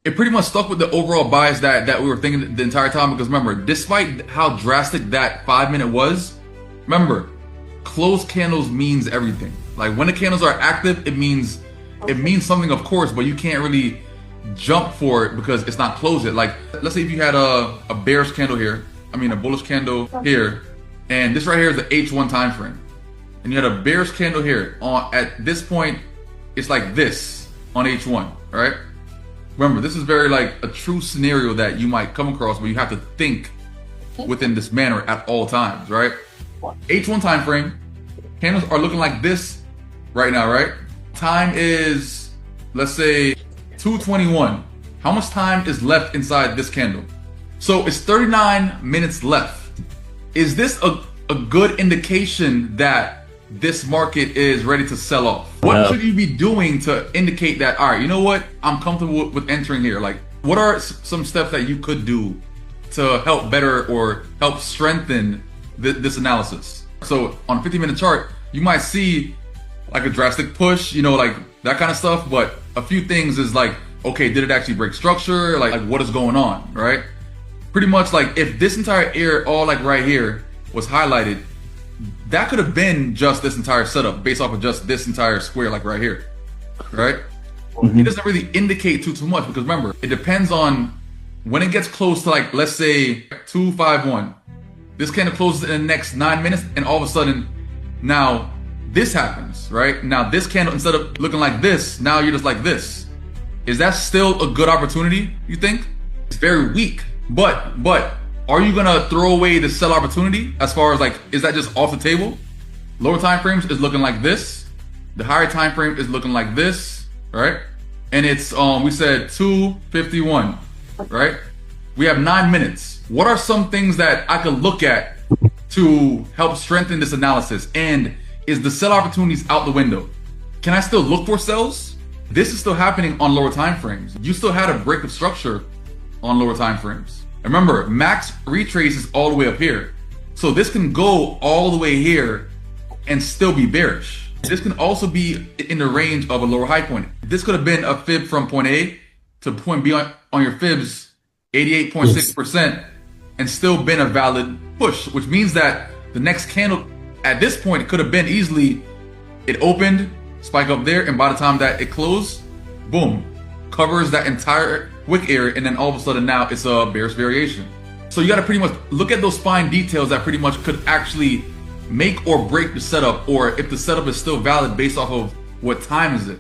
it pretty much stuck with the overall bias that we were thinking the entire time. Because remember, despite how drastic that 5 minute was, remember, closed candles means everything. Like when the candles are active, it means something, of course, but you can't really jump for it because it's not closed yet. Like let's say if you had a bearish candle here, a bullish candle here, and this right here is the H1 time frame, and you had a bearish candle here. At this point, it's like this on H1, right? Remember, this is very like a true scenario that you might come across where you have to think within this manner at all times, right? H1 time frame, candles are looking like this right now, right? Time is, let's say, 2:21. How much time is left inside this candle? So it's 39 minutes left. Is this a good indication that this market is ready to sell off? What should you be doing to indicate that, all right, you know what, I'm comfortable with entering here? Like, what are some steps that you could do to help better or help strengthen this analysis? So on a 50-minute chart, you might see like a drastic push, like that kind of stuff. But a few things is like, okay, did it actually break structure? Like what is going on, right? Pretty much like if this entire area, all like right here, was highlighted, that could have been just this entire setup based off of just this entire square, like right here, right? It doesn't really indicate too much because remember, it depends on when it gets close to like, let's say 251. This candle closes in the next 9 minutes, and all of a sudden, now this happens, right? Now this candle, instead of looking like this, now you're just like this. Is that still a good opportunity, you think? It's very weak, but are you gonna throw away the sell opportunity as far as like, is that just off the table? Lower time frames is looking like this. The higher time frame is looking like this, right? And it's, we said 2:51, right? We have 9 minutes. What are some things that I could look at to help strengthen this analysis? And is the sell opportunities out the window? Can I still look for sells? This is still happening on lower time frames. You still had a break of structure on lower time frames. Remember, max retrace is all the way up here. So this can go all the way here and still be bearish. This can also be in the range of a lower high point. This could have been a fib from point A to point B on your fibs, 88.6%, and still been a valid push, which means that the next candle at this point could have been easily, it opened, spike up there, and by the time that it closed, boom, covers that entire wick area, and then all of a sudden now it's a bearish variation. So you got to pretty much look at those fine details that pretty much could actually make or break the setup, or if the setup is still valid based off of what time is it.